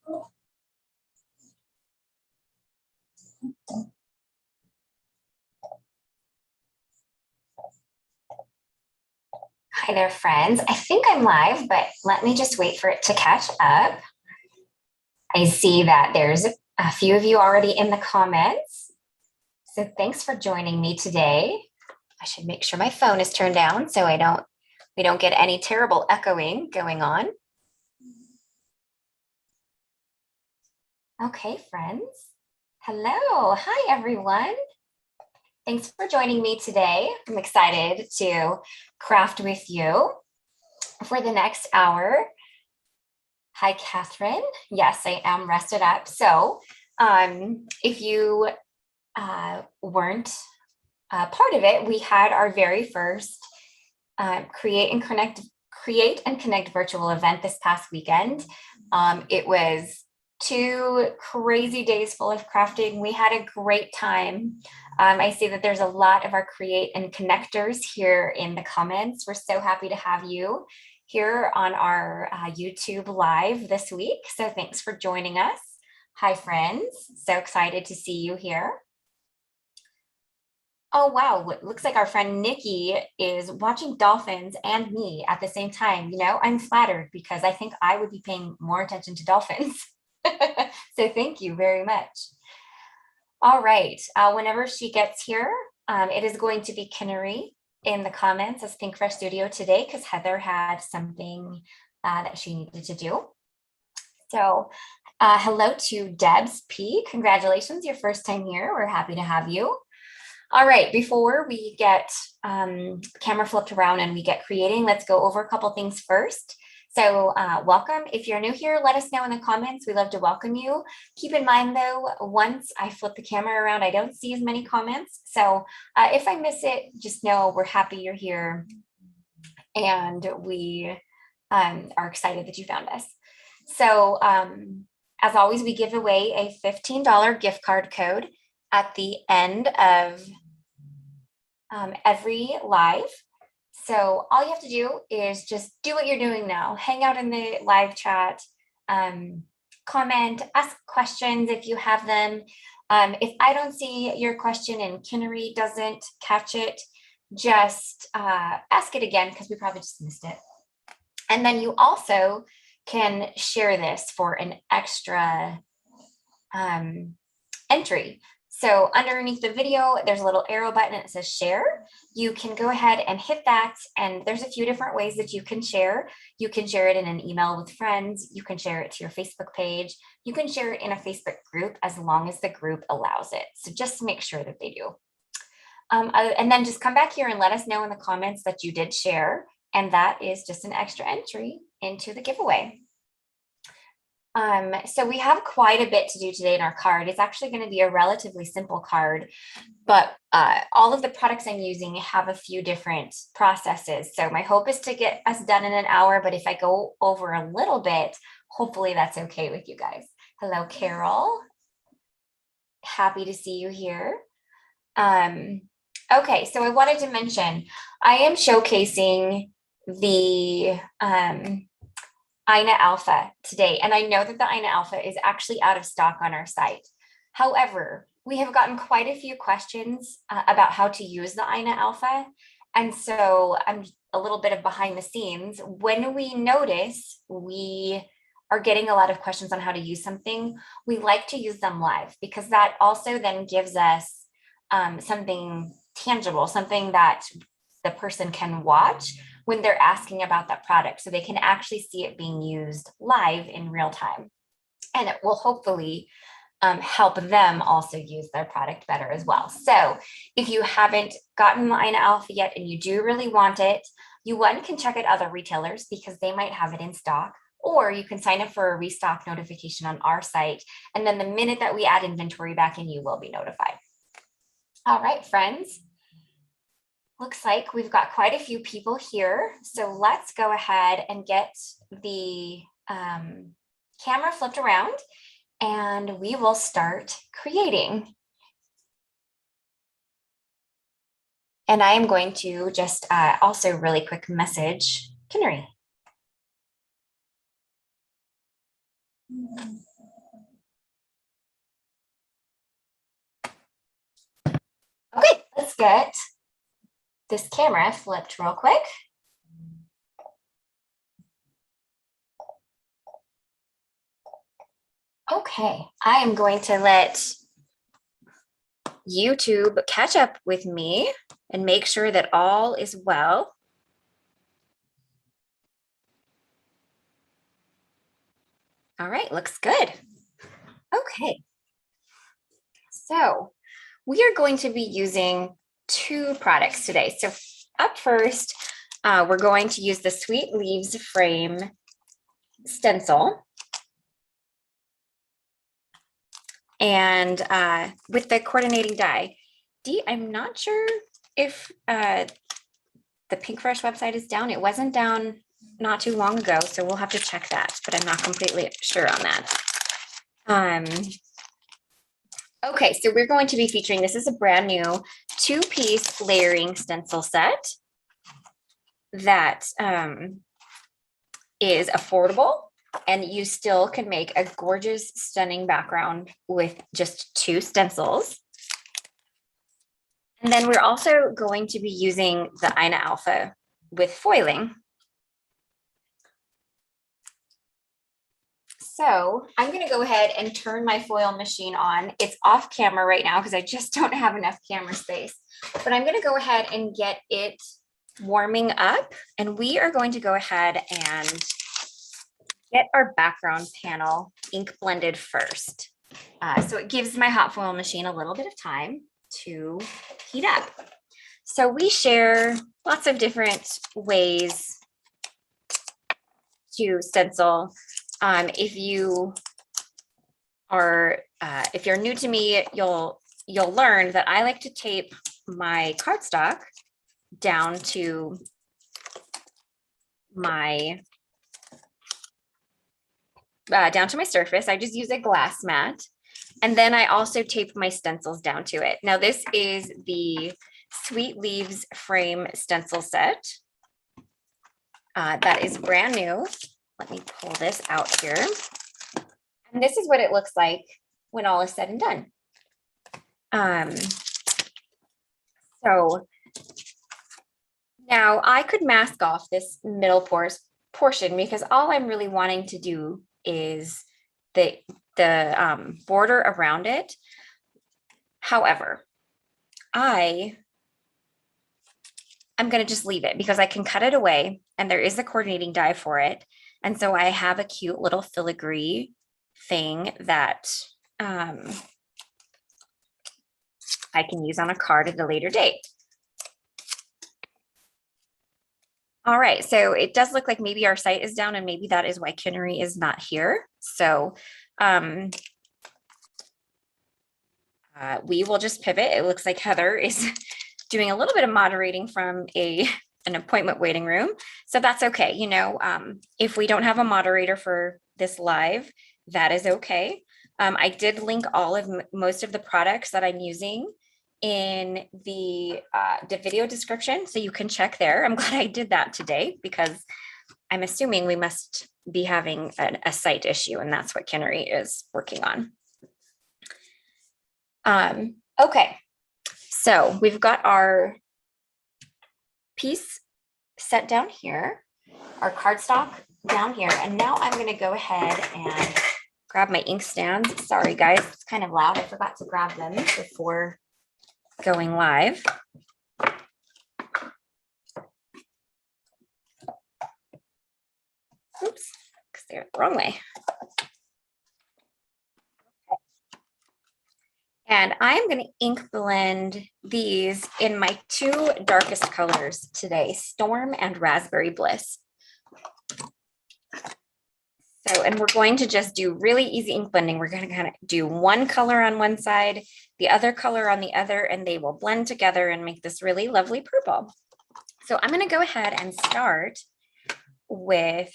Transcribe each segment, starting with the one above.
Hi there, friends. I think I'm live, but let me just wait for it to catch up. I see that there's a few of you already in the comments. So thanks for joining me today. I should make sure my phone is turned down so we don't get any terrible echoing going on. Okay, friends. Hello. Hi, everyone. Thanks for joining me today. I'm excited to craft with you for the next hour. Hi, Catherine. Yes, I am rested up. So if you weren't part of it, we had our very first Create and Connect virtual event this past weekend. It was 2 crazy days full of crafting. We had a great time. I see that there's a lot of our Create and Connectors here in the comments. We're so happy to have you here on our YouTube live this week. So thanks for joining us. Hi, friends. So excited to see you here. Oh, wow. It looks like our friend Nikki is watching dolphins and me at the same time. You know, I'm flattered because I think I would be paying more attention to dolphins. So thank you very much. All right. Whenever she gets here, it is going to be Kinnery in the comments as Pinkfresh Studio today because Heather had something that she needed to do. So hello to Debs P. Congratulations, your first time here. We're happy to have you. All right, before we get camera flipped around and we get creating, let's go over a couple things first. So welcome. If you're new here, let us know in the comments. We love to welcome you. Keep in mind though, once I flip the camera around, I don't see as many comments. So if I miss it, just know we're happy you're here and we are excited that you found us. So as always, we give away a $15 gift card code at the end of every live. So all you have to do is just do what you're doing now. Hang out in the live chat, comment, ask questions if you have them. If I don't see your question and Kinnery doesn't catch it, just ask it again because we probably just missed it. And then you also can share this for an extra entry. So underneath the video, there's a little arrow button that says share. You can go ahead and hit that. And there's a few different ways that you can share. You can share it in an email with friends. You can share it to your Facebook page. You can share it in a Facebook group as long as the group allows it. So just make sure that they do. And then just come back here and let us know in the comments that you did share. And that is just an extra entry into the giveaway. So we have quite a bit to do today in our card. It's actually going to be a relatively simple card, but all of the products I'm using have a few different processes. So my hope is to get us done in an hour, but if I go over a little bit, hopefully that's okay with you guys. Hello, Carol. Happy to see you here. Okay, so I wanted to mention, I am showcasing the Inna Alpha today. And I know that the Inna Alpha is actually out of stock on our site. However, we have gotten quite a few questions about how to use the Inna Alpha. And so I'm a little bit of behind the scenes. When we notice we are getting a lot of questions on how to use something, we like to use them live because that also then gives us something tangible, something that the person can watch when they're asking about that product. So they can actually see it being used live in real time. And it will hopefully help them also use their product better as well. So if you haven't gotten the Inna Alpha yet and you do really want it, you can check out other retailers because they might have it in stock, or you can sign up for a restock notification on our site. And then the minute that we add inventory back in, you will be notified. All right, friends. Looks like we've got quite a few people here. So let's go ahead and get the camera flipped around and we will start creating. And I am going to just also really quick message Kinnery. Okay, let's get this camera flipped real quick. Okay, I am going to let YouTube catch up with me and make sure that all is well. All right, looks good. Okay, so we are going to be using two products today. So up first, we're going to use the Sweet Leaves Frame stencil. And with the coordinating die. Dee, I'm not sure if the Pinkfresh website is down. It wasn't down not too long ago, so we'll have to check that, but I'm not completely sure on that. Okay, so we're going to be featuring, this is a brand new 2-piece layering stencil set that is affordable, and you still can make a gorgeous, stunning background with just 2 stencils. And then we're also going to be using the Inna Alpha with foiling. So I'm going to go ahead and turn my foil machine on. It's off camera right now because I just don't have enough camera space, but I'm going to go ahead and get it warming up, and we are going to go ahead and get our background panel ink blended first. So it gives my hot foil machine a little bit of time to heat up. So we share lots of different ways to stencil. If you are, if you're new to me, you'll learn that I like to tape my cardstock down to my surface. I just use a glass mat. And then I also tape my stencils down to it. Now this is the Sweet Leaves Frame stencil set. That is brand new. Let me pull this out here. And this is what it looks like when all is said and done. So now I could mask off this middle portion because all I'm really wanting to do is the border around it. However, I'm going to just leave it because I can cut it away, and there is a coordinating die for it. And so I have a cute little filigree thing that I can use on a card at a later date. All right, so it does look like maybe our site is down, and maybe that is why Kinnery is not here. So we will just pivot. It looks like Heather is doing a little bit of moderating from an appointment waiting room. So that's okay. You know, if we don't have a moderator for this live, that is okay. I did link all of most of the products that I'm using in the video description, so you can check there. I'm glad I did that today because I'm assuming we must be having a site issue, and that's what Kinnery is working on. Okay, so we've got our piece set down here, our cardstock down here, and now I'm going to go ahead and grab my ink stands. Sorry guys, it's kind of loud. I forgot to grab them before going live. Oops, because they're the wrong way. And I'm going to ink blend these in my 2 darkest colors today, Storm and Raspberry Bliss. So, and we're going to just do really easy ink blending. We're going to kind of do one color on one side, the other color on the other, and they will blend together and make this really lovely purple. So I'm going to go ahead and start with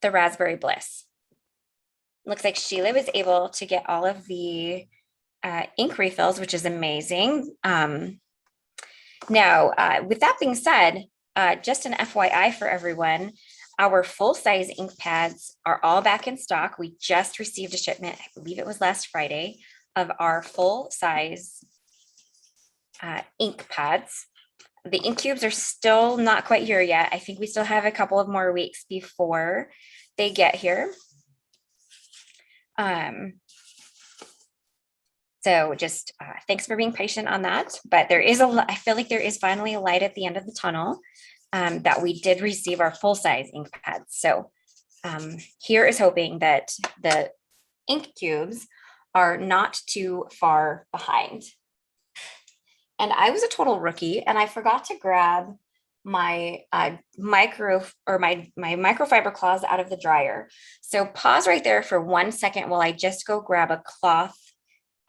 the Raspberry Bliss. Looks like Sheila was able to get all of the ink refills, which is amazing. Now, with that being said, just an FYI for everyone, our full-size ink pads are all back in stock. We just received a shipment, I believe it was last Friday, of our full-size ink pads. The ink cubes are still not quite here yet. I think we still have a couple of more weeks before they get here. So just thanks for being patient on that. But there is I feel like there is finally a light at the end of the tunnel, that we did receive our full-size ink pads. So here is hoping that the ink cubes are not too far behind. And I was a total rookie and I forgot to grab my microfiber cloths out of the dryer. So pause right there for 1 second while I just go grab a cloth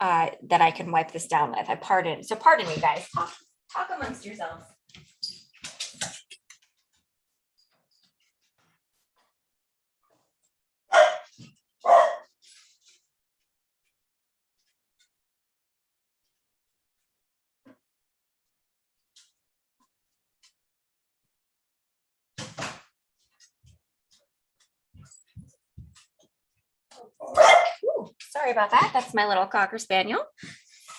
that I can wipe this down with. Pardon me, guys. Talk amongst yourselves. Ooh, sorry about that. That's my little Cocker Spaniel.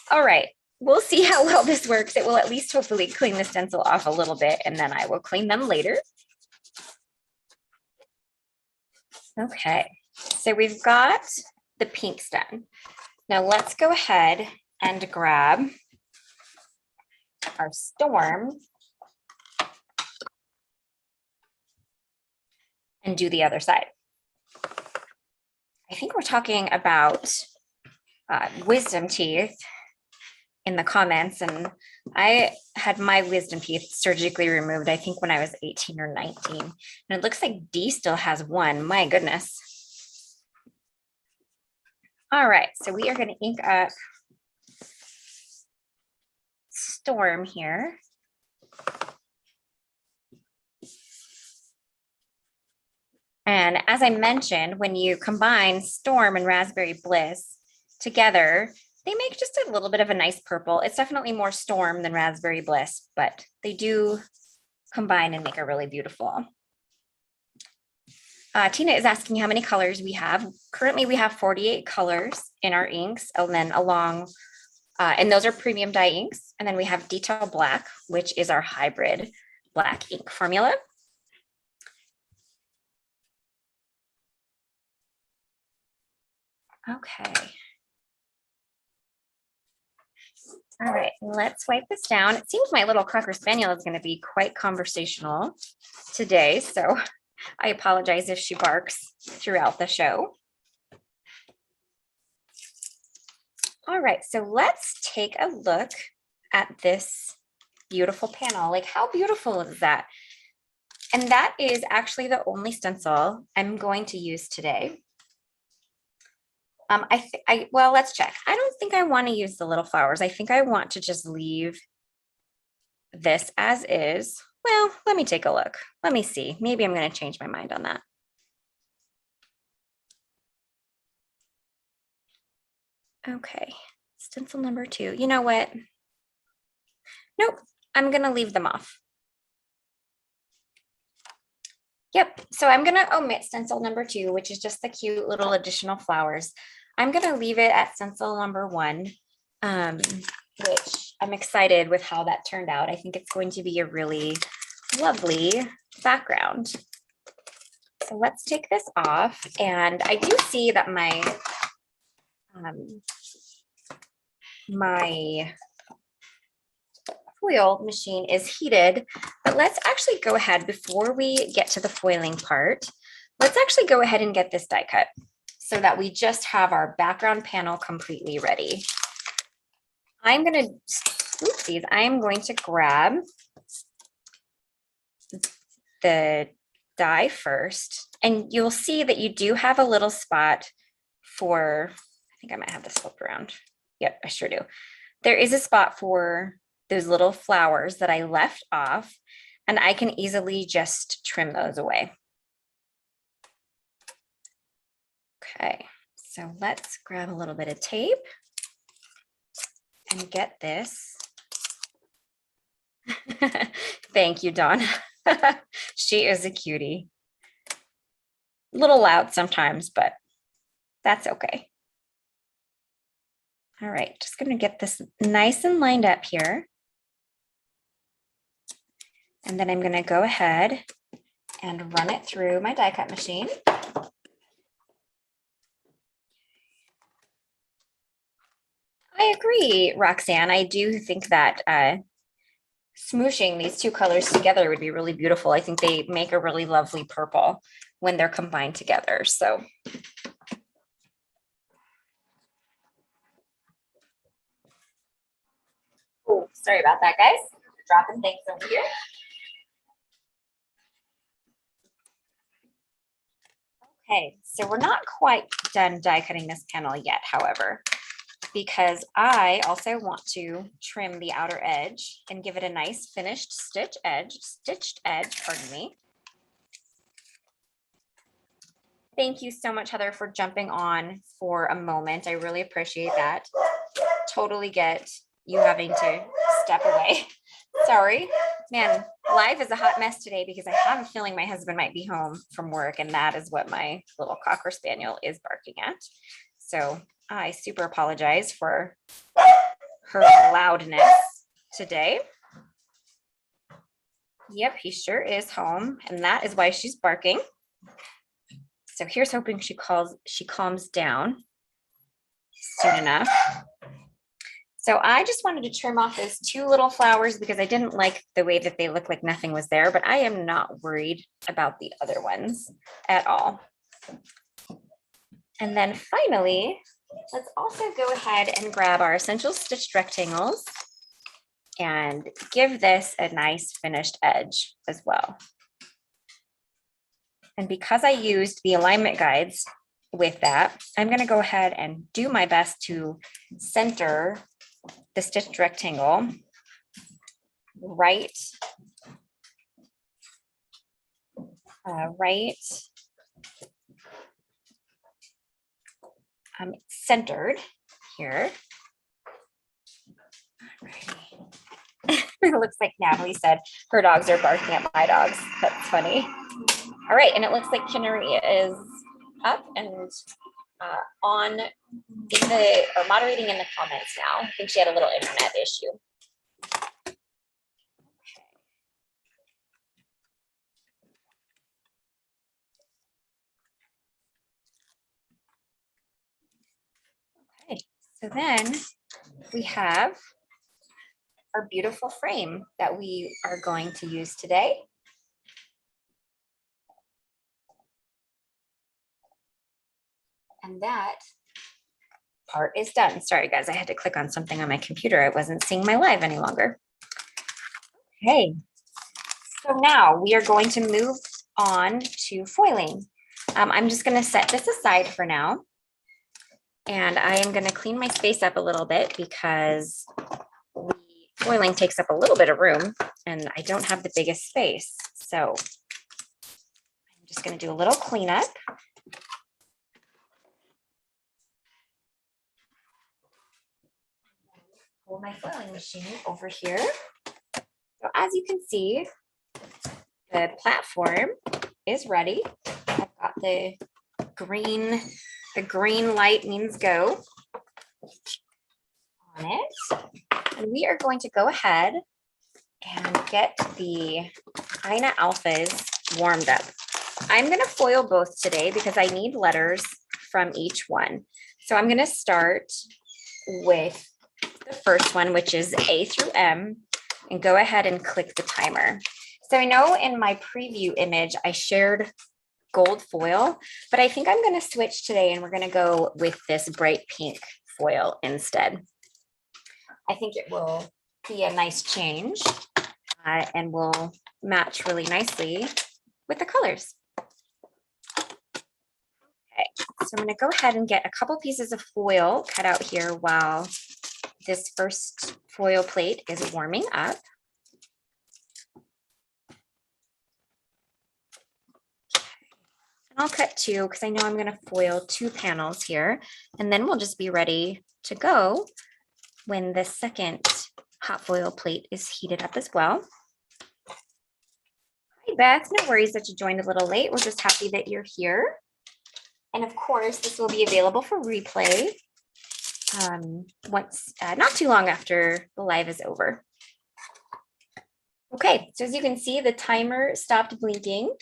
All right. We'll see how well this works. It will at least hopefully clean the stencil off a little bit, and then I will clean them later. Okay, so we've got the pinks done. Now let's go ahead and grab our storm and do the other side. I think we're talking about wisdom teeth in the comments, and I had my wisdom teeth surgically removed, I think when I was 18 or 19, and it looks like D still has one. My goodness. All right, so we are going to ink up Storm here. And as I mentioned, when you combine Storm and Raspberry Bliss together, they make just a little bit of a nice purple. It's definitely more Storm than Raspberry Bliss, but they do combine and make a really beautiful. Tina is asking how many colors we have. Currently, we have 48 colors in our inks, and then and those are premium dye inks. And then we have Detail Black, which is our hybrid black ink formula. Okay. All right, let's wipe this down. It seems my little Cocker Spaniel is going to be quite conversational today, so I apologize if she barks throughout the show. All right, so let's take a look at this beautiful panel. Like, how beautiful is that? And that is actually the only stencil I'm going to use today. Well, let's check. I don't think I want to use the little flowers. I think I want to just leave this as is. Well, let me take a look. Let me see. Maybe I'm going to change my mind on that. Okay, stencil number 2. You know what? Nope, I'm going to leave them off. Yep, so I'm going to omit stencil number 2, which is just the cute little additional flowers. I'm going to leave it at stencil number 1, which I'm excited with how that turned out. I think it's going to be a really lovely background. So let's take this off. And I do see that my foil machine is heated, but let's actually go ahead before we get to the foiling part. Let's actually go ahead and get this die cut so that we just have our background panel completely ready. I'm going to grab the die first, and you'll see that you do have a little spot for, I think I might have this flipped around. Yep, I sure do. There is a spot for those little flowers that I left off, and I can easily just trim those away. Okay, so let's grab a little bit of tape and get this. Thank you, Dawn. She is a cutie. A little loud sometimes, but that's okay. All right, just gonna get this nice and lined up here. And then I'm going to go ahead and run it through my die cut machine. I agree, Roxanne. I do think that smooshing these two colors together would be really beautiful. I think they make a really lovely purple when they're combined together. So oh, sorry about that, guys. Dropping things over here. Okay, so we're not quite done die cutting this panel yet, however, because I also want to trim the outer edge and give it a nice finished stitched edge, pardon me. Thank you so much, Heather, for jumping on for a moment. I really appreciate that. Totally get you having to step away. Sorry, man, life is a hot mess today because I have a feeling my husband might be home from work, and that is what my little Cocker Spaniel is barking at. So I super apologize for her loudness today. Yep, he sure is home, and that is why she's barking. So here's hoping she calms down soon enough. So I just wanted to trim off those two little flowers because I didn't like the way that they look like nothing was there, but I am not worried about the other ones at all. And then finally, let's also go ahead and grab our essential stitched rectangles and give this a nice finished edge as well. And because I used the alignment guides with that, I'm going to go ahead and do my best to center the stitched rectangle right centered here. It looks like Natalie said her dogs are barking at my dogs. That's funny. All right, and it looks like Kinnery is up and on in the or moderating in the comments now. I think she had a little internet issue. Okay, so then we have our beautiful frame that we are going to use today. And that part is done. Sorry, guys, I had to click on something on my computer. I wasn't seeing my live any longer. Okay, so now we are going to move on to foiling. I'm just going to set this aside for now. And I am going to clean my space up a little bit because the foiling takes up a little bit of room and I don't have the biggest space. So I'm just going to do a little cleanup. Pull my foiling machine over here. So as you can see, the platform is ready. I've got the green light means go on it. And we are going to go ahead and get the Inna Alphas warmed up. I'm going to foil both today because I need letters from each one. So I'm going to start with the first one, which is A through M, and go ahead and click the timer. So I know in my preview image, I shared gold foil, but I think I'm going to switch today and we're going to go with this bright pink foil instead. I think it will be a nice change and will match really nicely with the colors. Okay, so I'm going to go ahead and get a couple pieces of foil cut out here while this first foil plate is warming up. And I'll cut two because I know I'm going to foil 2 panels here, and then we'll just be ready to go when the second hot foil plate is heated up as well. Hi, Beth. No worries that you joined a little late. We're just happy that you're here. And of course, this will be available for replay once, not too long after the live is over. Okay, so as you can see, the timer stopped blinking.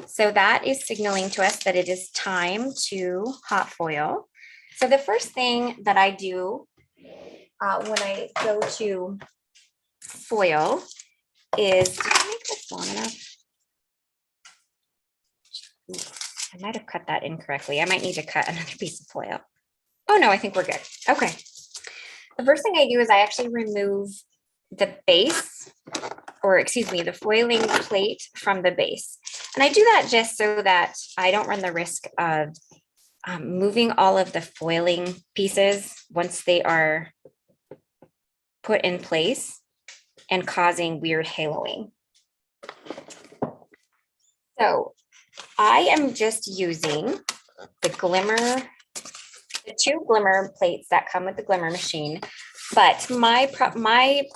So that is signaling to us that it is time to hot foil. So the first thing that I do when I go to foil is, did I make this long enough? I might have cut that incorrectly. I might need to cut another piece of foil. Oh no, I think we're good. Okay. The first thing I do is I actually remove the base, or excuse me, the foiling plate from the base. And I do that just so that I don't run the risk of moving all of the foiling pieces once they are put in place and causing weird haloing. So I am just using the two glimmer plates that come with the glimmer machine, but my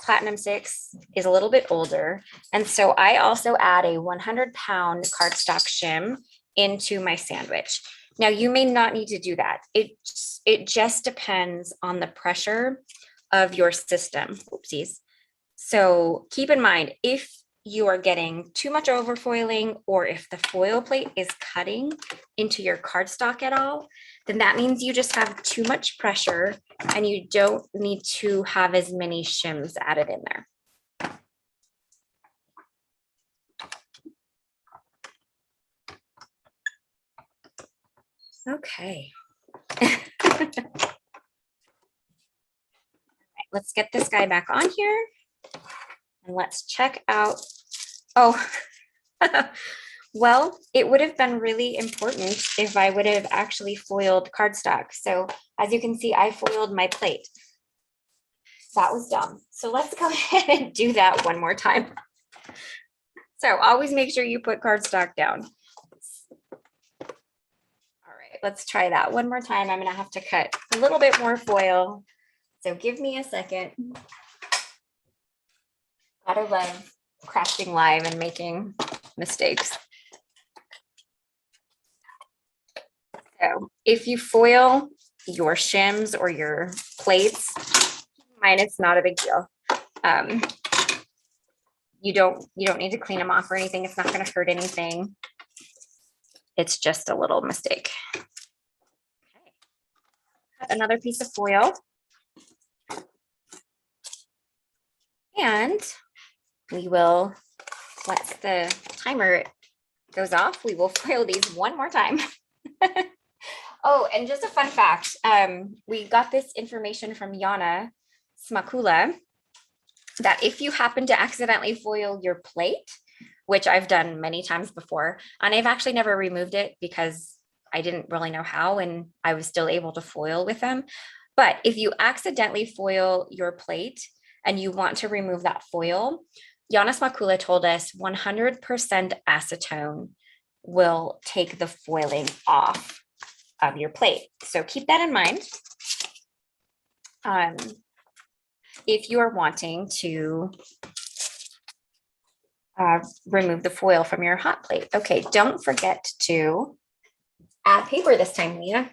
Platinum 6 is a little bit older. And so I also add a 100-pound cardstock shim into my sandwich. Now you may not need to do that. It just depends on the pressure of your system. Oopsies. So keep in mind, if you are getting too much overfoiling, or if the foil plate is cutting into your cardstock at all, then that means you just have too much pressure and you don't need to have as many shims added in there. Okay. All right, let's get this guy back on here and let's check out. Oh, well, it would have been really important if I would have actually foiled cardstock. So as you can see, I foiled my plate. That was dumb. So let's go ahead and do that one more time. So always make sure you put cardstock down. All right, let's try that one more time. I'm gonna have to cut a little bit more foil. So give me a second. Gotta love crafting live and making mistakes. So if you foil your shims or your plates, mine, it's not a big deal. You don't need to clean them off or anything. It's not going to hurt anything. It's just a little mistake. Okay. Cut another piece of foil. And we will, once the timer goes off, we will foil these one more time. Oh, and just a fun fact, we got this information from Yana Smakula, that if you happen to accidentally foil your plate, which I've done many times before, and I've actually never removed it because I didn't really know how, and I was still able to foil with them. But if you accidentally foil your plate and you want to remove that foil, Yana Smakula told us 100% acetone will take the foiling off of your plate. So keep that in mind. If you are wanting to remove the foil from your hot plate. Okay, don't forget to add paper this time, Leah.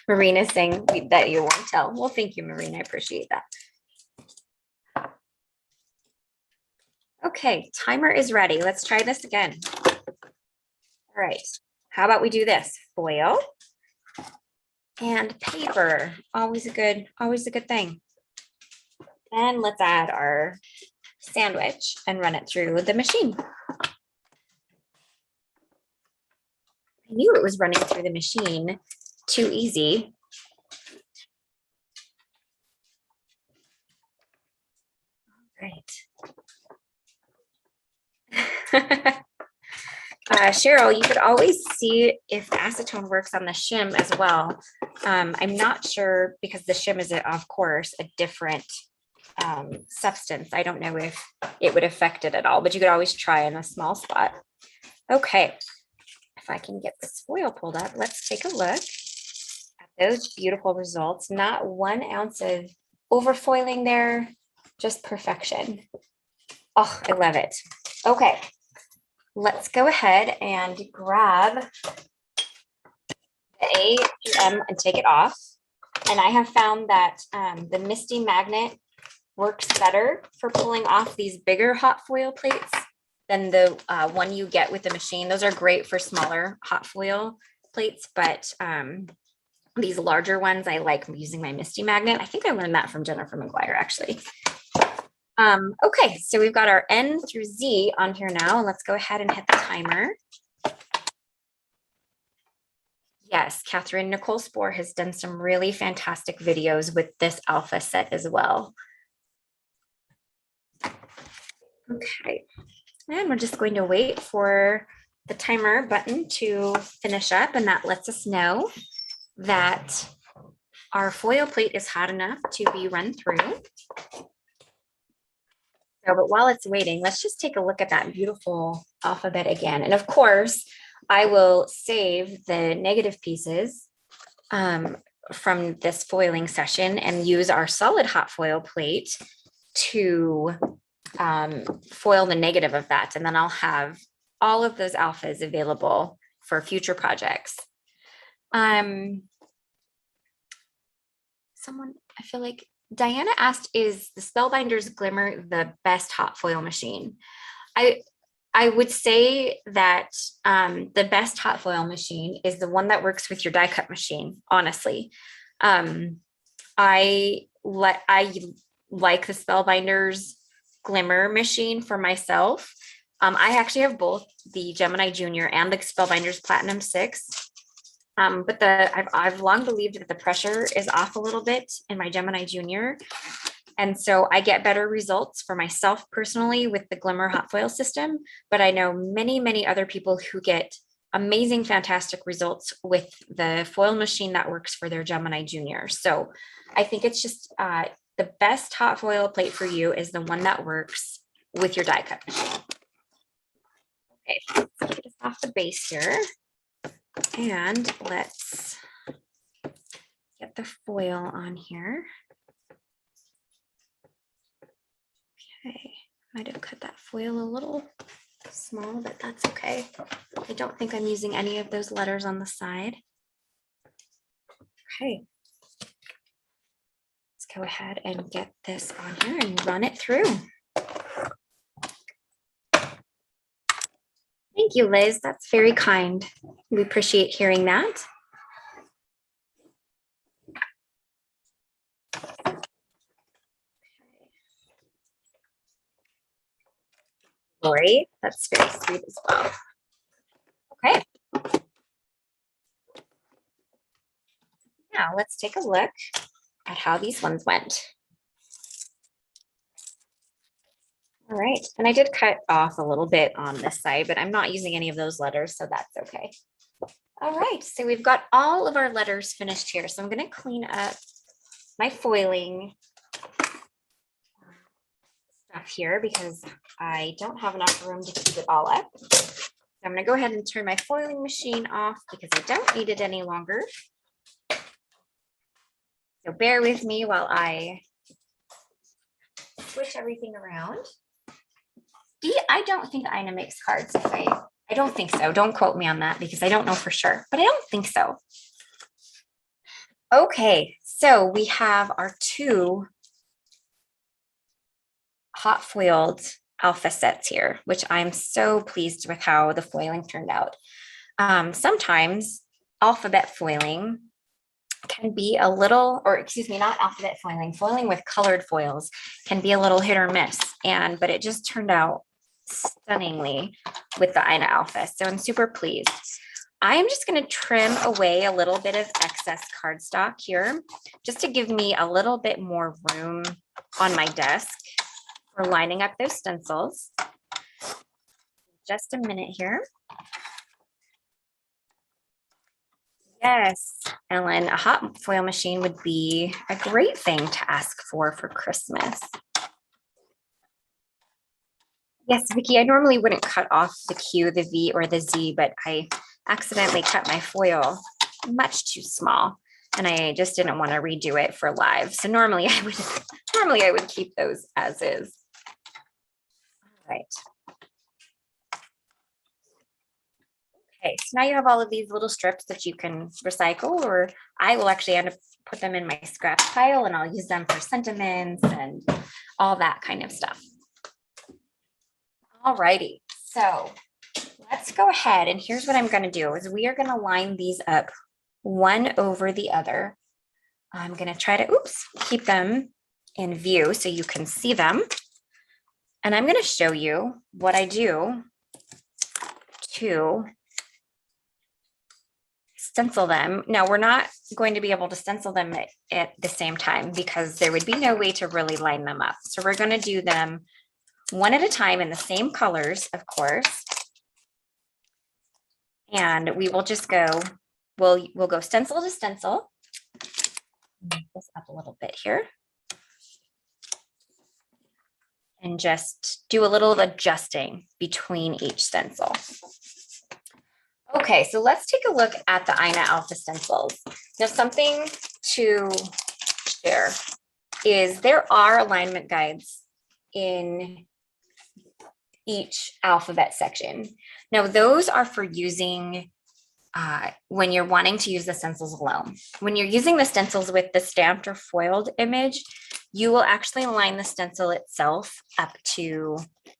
Marina's saying that you won't tell. Well, thank you, Marina. I appreciate that. Okay, timer is ready. Let's try this again. All right, how about we do this? Foil and paper. Always a good thing. And let's add our sandwich and run it through the machine. I knew it was running through the machine. Too easy. All right. Cheryl, you could always see if acetone works on the shim as well. I'm not sure because the shim is, of course, a different substance. I don't know if it would affect it at all, but you could always try in a small spot. Okay, if I can get this foil pulled up, let's take a look at those beautiful results. Not 1 ounce of overfoiling there, just perfection. Oh, I love it. Okay, let's go ahead and grab the APM and take it off. And I have found that the Misty magnet works better for pulling off these bigger hot foil plates than the one you get with the machine. Those are great for smaller hot foil plates, but these larger ones, I like using my Misty magnet. I think I learned that from Jennifer McGuire, actually. Okay, so we've got our N through Z on here now. Let's go ahead and hit the timer. Yes, Catherine Nicole Spohr has done some really fantastic videos with this alpha set as well. Okay, and we're just going to wait for the timer button to finish up, and that lets us know that our foil plate is hot enough to be run through. So, but while it's waiting, let's just take a look at that beautiful alphabet again. And of course, I will save the negative pieces from this foiling session and use our solid hot foil plate to foil the negative of that. And then I'll have all of those alphas available for future projects. Someone, I feel like Diana asked, is the Spellbinders Glimmer the best hot foil machine? I would say that the best hot foil machine is the one that works with your die cut machine, honestly. I like the Spellbinders Glimmer machine for myself. I actually have both the Gemini Junior and the Spellbinders Platinum 6. But I've long believed that the pressure is off a little bit in my Gemini Junior. And so I get better results for myself personally with the Glimmer hot foil system, but I know many, many other people who get amazing, fantastic results with the foil machine that works for their Gemini Junior. So I think it's just the best hot foil plate for you is the one that works with your die cut machine. Okay, let's get this off the base here. And let's get the foil on here. Okay, might have cut that foil a little small, but that's okay. I don't think I'm using any of those letters on the side. Okay. Let's go ahead and get this on here and run it through. Thank you, Liz. That's very kind. We appreciate hearing that. Lori, that's very sweet as well. Okay. Now let's take a look at how these ones went. All right, and I did cut off a little bit on this side, but I'm not using any of those letters, so that's okay. All right, so we've got all of our letters finished here. So I'm going to clean up my foiling stuff here because I don't have enough room to keep it all up. So I'm going to go ahead and turn my foiling machine off because I don't need it any longer. So bear with me while I switch everything around. I don't think Ina makes cards. I don't think so. Don't quote me on that because I don't know for sure, but I don't think so. Okay, so we have our two hot foiled alpha sets here, which I'm so pleased with how the foiling turned out. Sometimes alphabet foiling can be a little, or excuse me, not alphabet foiling, foiling with colored foils can be a little hit or miss. But it just turned out stunningly with the Ina Alpha. So I'm super pleased. I'm just going to trim away a little bit of excess cardstock here, just to give me a little bit more room on my desk for lining up those stencils. Just a minute here. Yes, Ellen, a hot foil machine would be a great thing to ask for Christmas. Yes, Vicki, I normally wouldn't cut off the Q, the V, or the Z, but I accidentally cut my foil much too small, and I just didn't want to redo it for live. So normally I would keep those as is. All right. Okay, now you have all of these little strips that you can recycle, or I will actually end up put them in my scrap pile and I'll use them for sentiments and all that kind of stuff. All righty, so let's go ahead, and here's what I'm going to do is we are going to line these up one over the other. I'm going to try to, keep them in view so you can see them. And I'm going to show you what I do to stencil them. Now, we're not going to be able to stencil them at the same time because there would be no way to really line them up. So we're going to do them one at a time in the same colors, of course. And we will just go, we'll go stencil to stencil. Move this up a little bit here. And just do a little adjusting between each stencil. Okay, so let's take a look at the Inna Alpha stencils. Now, something to share is there are alignment guides in each alphabet section. Now, those are for using when you're wanting to use the stencils alone. When you're using the stencils with the stamped or foiled image, you will actually align the stencil itself up to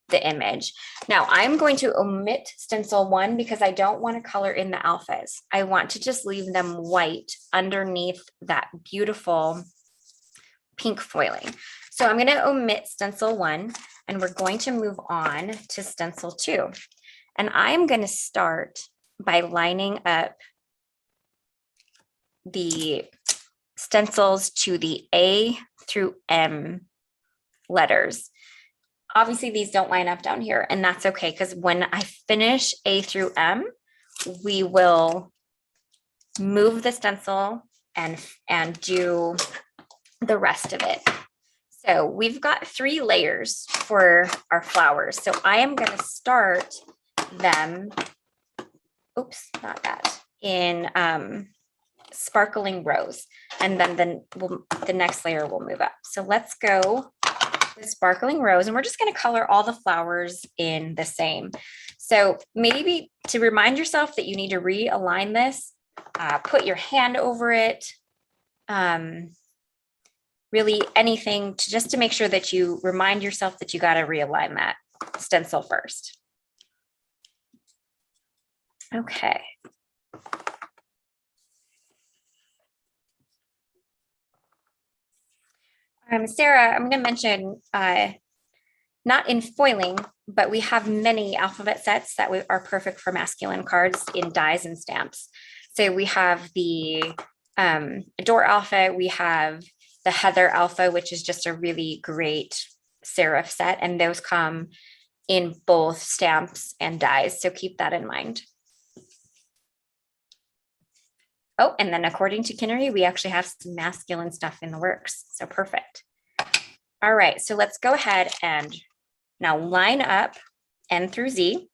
the image. Now, I'm going to omit stencil 1 because I don't want to color in the alphas. I want to just leave them white underneath that beautiful pink foiling. So I'm going to omit stencil 1 and we're going to move on to stencil 2. And I'm going to start by lining up the stencils to the A through M letters. Obviously, these don't line up down here, and that's okay, because when I finish A through M, we will move the stencil and do the rest of it. So we've got 3 layers for our flowers. So I am going to start them, not that, in sparkling rose, and then the next layer will move up. So let's go with sparkling rose, and we're just going to color all the flowers in the same. So maybe to remind yourself that you need to realign this, put your hand over it, really anything to just to make sure that you remind yourself that you got to realign that stencil first. Okay. Sarah, I'm going to mention, not in foiling, but we have many alphabet sets that are perfect for masculine cards in dies and stamps. So we have the Adore Alpha, we have the Heather Alpha, which is just a really great serif set, and those come in both stamps and dies, so keep that in mind. Oh, and then according to Kinnery, we actually have some masculine stuff in the works. So perfect. All right, so let's go ahead and now line up N through Z.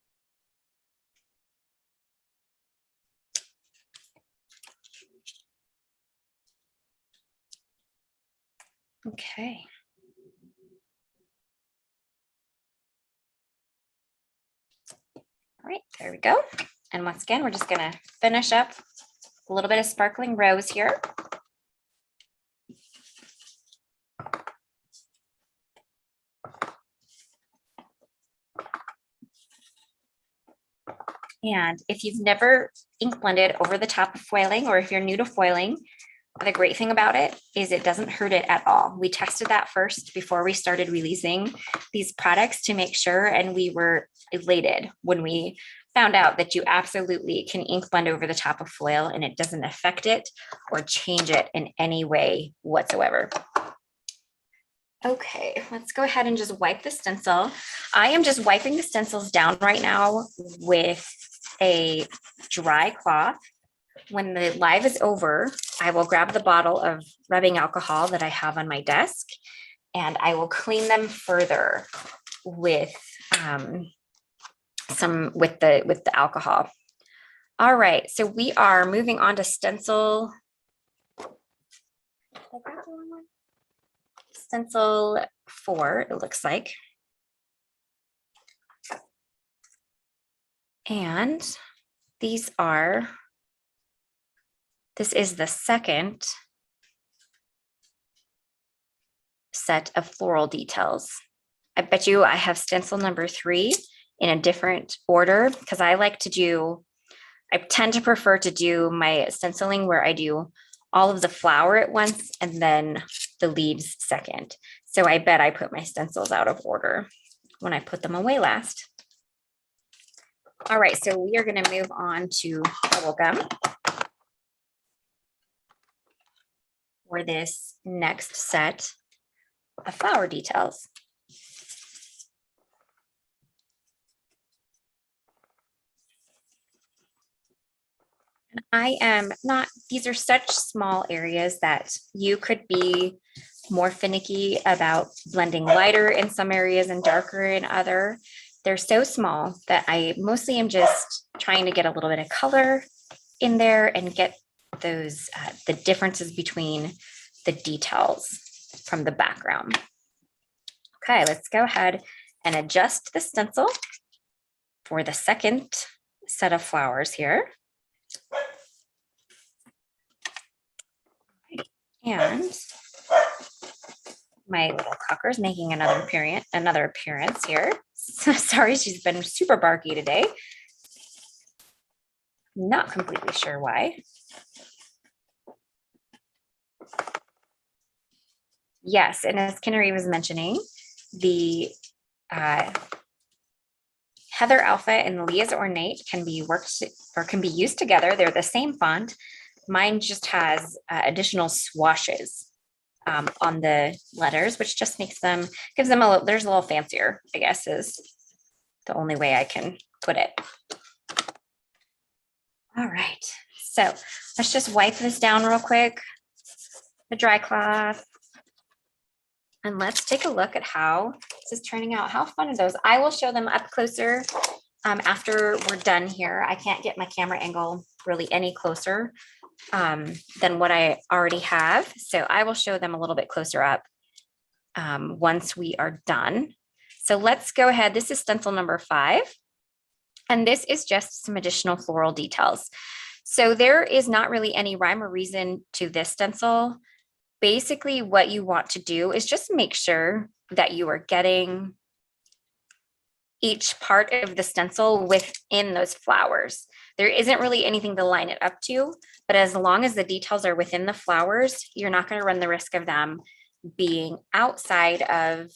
Okay. All right, there we go. And once again, we're just gonna finish up a little bit of sparkling rose here. And if you've never ink blended over the top of foiling, or if you're new to foiling, the great thing about it is it doesn't hurt it at all. We tested that first before we started releasing these products to make sure, and we were elated when we found out that you absolutely can ink blend over the top of foil and it doesn't affect it or change it in any way whatsoever. Okay, let's go ahead and just wipe the stencil. I am just wiping the stencils down right now with a dry cloth. When the live is over, I will grab the bottle of rubbing alcohol that I have on my desk, and I will clean them further with the alcohol. All right, so we are moving on to stencil. Stencil 4, it looks like. And This is the second set of floral details. I bet you I have stencil number 3 in a different order because I tend to prefer to do my stenciling where I do all of the flower at once and then the leaves second. So I bet I put my stencils out of order when I put them away last. All right, so we are going to move on to bubblegum for this next set of flower details. I am not, these are such small areas that you could be more finicky about blending lighter in some areas and darker in other. They're so small that I mostly am just trying to get a little bit of color in there and get those, the differences between the details from the background. Okay, let's go ahead and adjust the stencil for the second set of flowers here. And my little cocker is making another appearance here. Sorry, she's been super barky today. Not completely sure why. Yes, and as Kinnery was mentioning, the Heather Alpha and Leah's Ornate can be used together. They're the same font. Mine just has additional swashes on the letters, which just gives them there's a little fancier, I guess, is the only way I can put it. All right, so let's just wipe this down real quick, the dry cloth. And let's take a look at how this is turning out. How fun are those? I will show them up closer after we're done here. I can't get my camera angle really any closer than what I already have. So I will show them a little bit closer up once we are done. So let's go ahead. This is stencil number 5. And this is just some additional floral details. So there is not really any rhyme or reason to this stencil. Basically, what you want to do is just make sure that you are getting each part of the stencil within those flowers. There isn't really anything to line it up to, but as long as the details are within the flowers, you're not going to run the risk of them being outside of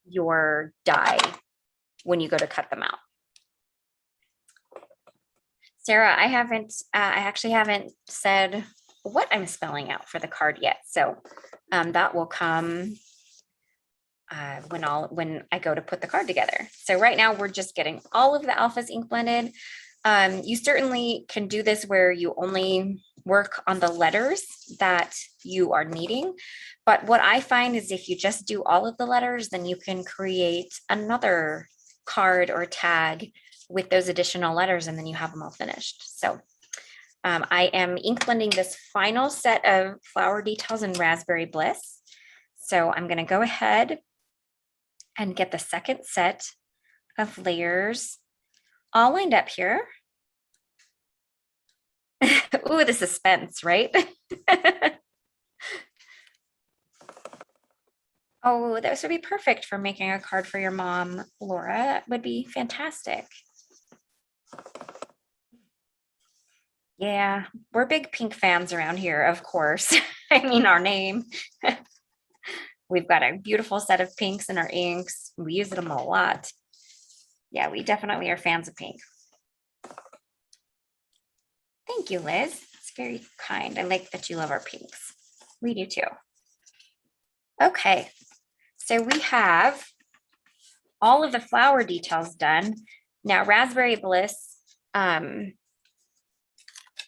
your die when you go to cut them out. Sarah, I actually haven't said what I'm spelling out for the card yet. So that will come when I go to put the card together. So right now we're just getting all of the alphas ink blended. You certainly can do this where you only work on the letters that you are needing. But what I find is if you just do all of the letters, then you can create another card or tag with those additional letters, and then you have them all finished. So I am ink blending this final set of flower details in Raspberry Bliss. So I'm going to go ahead and get the second set of layers all lined up here. Ooh, the suspense, right? Oh, this would be perfect for making a card for your mom, Laura. That would be fantastic. Yeah, we're big pink fans around here, of course. I mean, our name. We've got a beautiful set of pinks in our inks. We use them a lot. Yeah, we definitely are fans of pink. Thank you, Liz. It's very kind. I like that you love our pinks. We do too. Okay, so we have all of the flower details done. Now, Raspberry Bliss,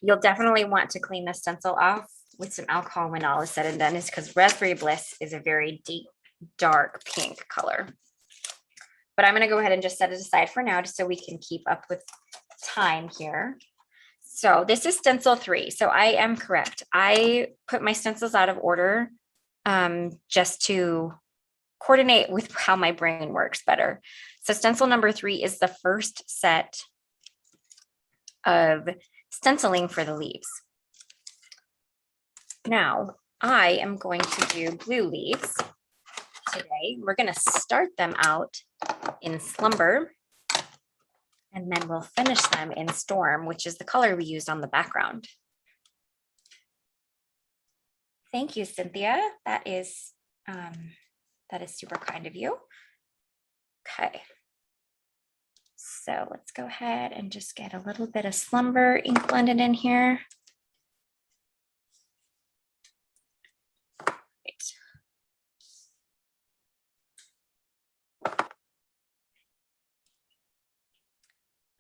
you'll definitely want to clean the stencil off with some alcohol when all is said and done, is because Raspberry Bliss is a very deep, dark pink color. But I'm going to go ahead and just set it aside for now, just so we can keep up with time here. So this is stencil 3. So I am correct. I put my stencils out of order just to coordinate with how my brain works better. So stencil number 3 is the first set of stenciling for the leaves. Now, I am going to do blue leaves today. We're going to start them out in Slumber, and then we'll finish them in Storm, which is the color we used on the background. Thank you, Cynthia. That is super kind of you. Okay. So let's go ahead and just get a little bit of Slumber ink blended in here.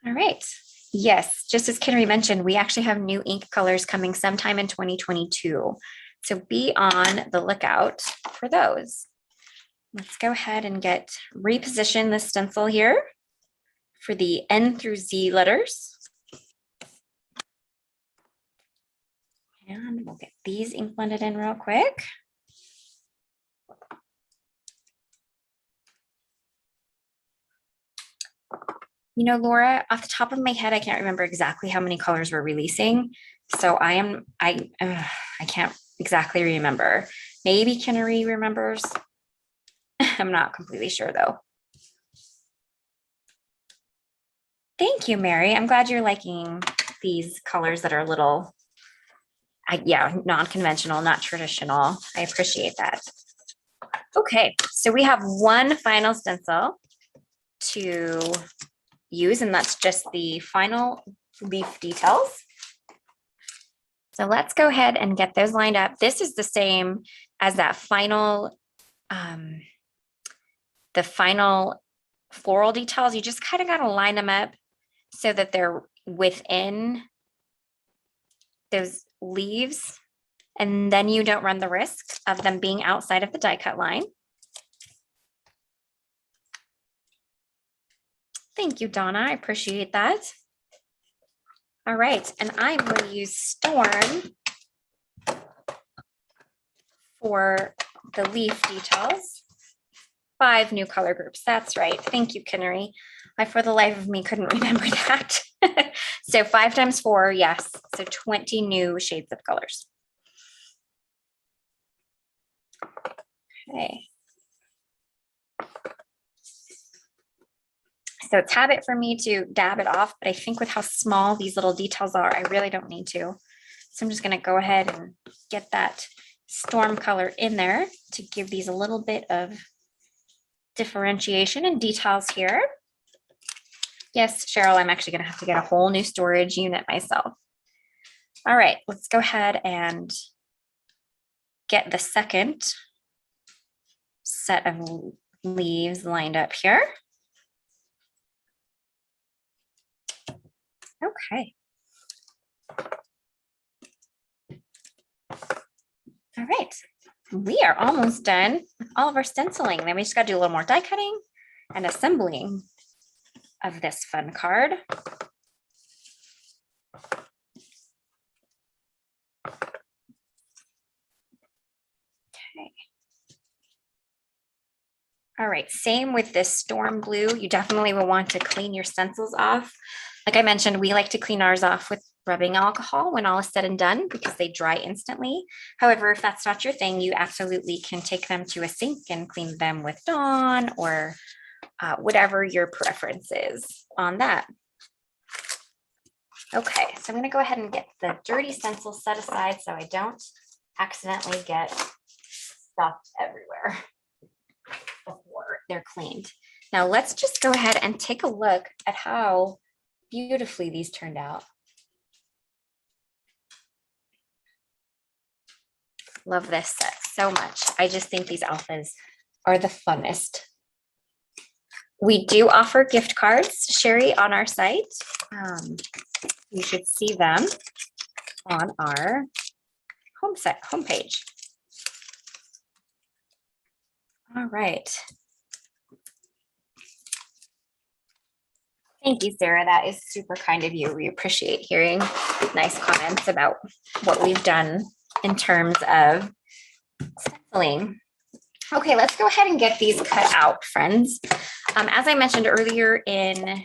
All right. Yes, just as Kinnery mentioned, we actually have new ink colors coming sometime in 2022. So be on the lookout for those. Let's go ahead and reposition the stencil here for the N through Z letters. And we'll get these ink blended in real quick. You know, Laura, off the top of my head, I can't remember exactly how many colors we're releasing. So I can't exactly remember. Maybe Kinnery remembers. I'm not completely sure though. Thank you, Mary. I'm glad you're liking these colors that are a little, yeah, non-conventional, not traditional. I appreciate that. Okay, so we have one final stencil to use, and that's just the final leaf details. So let's go ahead and get those lined up. This is the same as that final, the final floral details. You just kind of got to line them up so that they're within those leaves, and then you don't run the risk of them being outside of the die cut line. Thank you, Donna. I appreciate that. All right, and I'm going to use Storm for the leaf details. 5 new color groups. That's right. Thank you, Kinnery. I, for the life of me, couldn't remember that. So 5 times 4, yes. So 20 new shades of colors. Okay. So it's habit for me to dab it off, but I think with how small these little details are, I really don't need to. So I'm just going to go ahead and get that Storm color in there to give these a little bit of differentiation and details here. Yes, Cheryl, I'm actually going to have to get a whole new storage unit myself. All right, let's go ahead and get the second set of leaves lined up here. Okay. All right. We are almost done with all of our stenciling. Then we just got to do a little more die cutting and assembling of this fun card. Okay. All right, same with this Storm Blue. You definitely will want to clean your stencils off. Like I mentioned, we like to clean ours off with rubbing alcohol when all is said and done because they dry instantly. However, if that's not your thing, you absolutely can take them to a sink and clean them with Dawn or whatever your preference is on that. Okay, so I'm going to go ahead and get the dirty stencils set aside so I don't accidentally get stuff everywhere before they're cleaned. Now let's just go ahead and take a look at how beautifully these turned out. Love this set so much. I just think these alphas are the funnest. We do offer gift cards, Sherry, on our site. You should see them on our homepage. All right. Thank you, Sarah. That is super kind of you. We appreciate hearing nice comments about what we've done in terms of stenciling. Okay, let's go ahead and get these cut out, friends. As I mentioned earlier in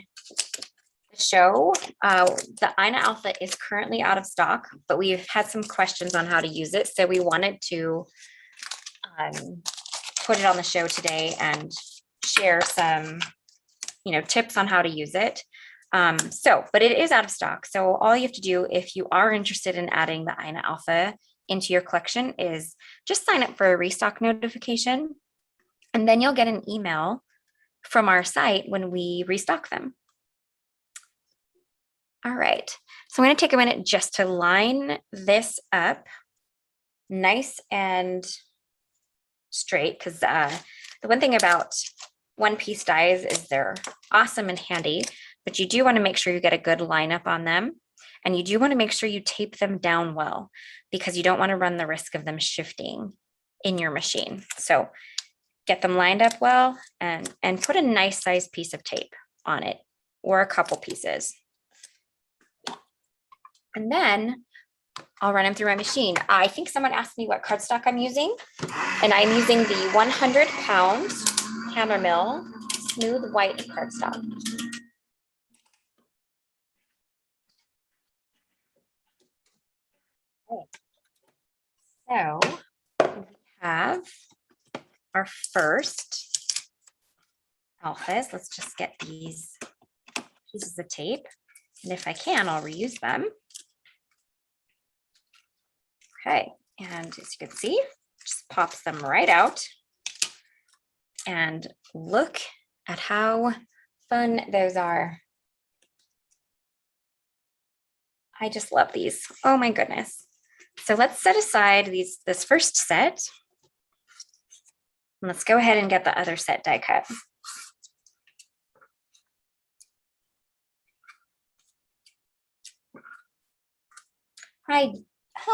The show, the Ina Alpha is currently out of stock, but we've had some questions on how to use it. So we wanted to put it on the show today and share some, tips on how to use it. But it is out of stock. So all you have to do if you are interested in adding the Ina Alpha into your collection is just sign up for a restock notification, and then you'll get an email from our site when we restock them. All right, so I'm going to take a minute just to line this up nice and straight, because the one thing about one-piece dies is they're awesome and handy, but you do want to make sure you get a good lineup on them, and you do want to make sure you tape them down well, because you don't want to run the risk of them shifting in your machine. So get them lined up well and put a nice sized piece of tape on it, or a couple pieces. And then I'll run them through my machine. I think someone asked me what cardstock I'm using, and I'm using the 100-pound Hammermill smooth white cardstock. So we have our first alphas. Let's just get these pieces of tape, and if I can, I'll reuse them. Okay, and as you can see, just pops them right out. And look at how fun those are. I just love these. Oh my goodness. So let's set aside this first set. And let's go ahead and get the other set die cut. Hi,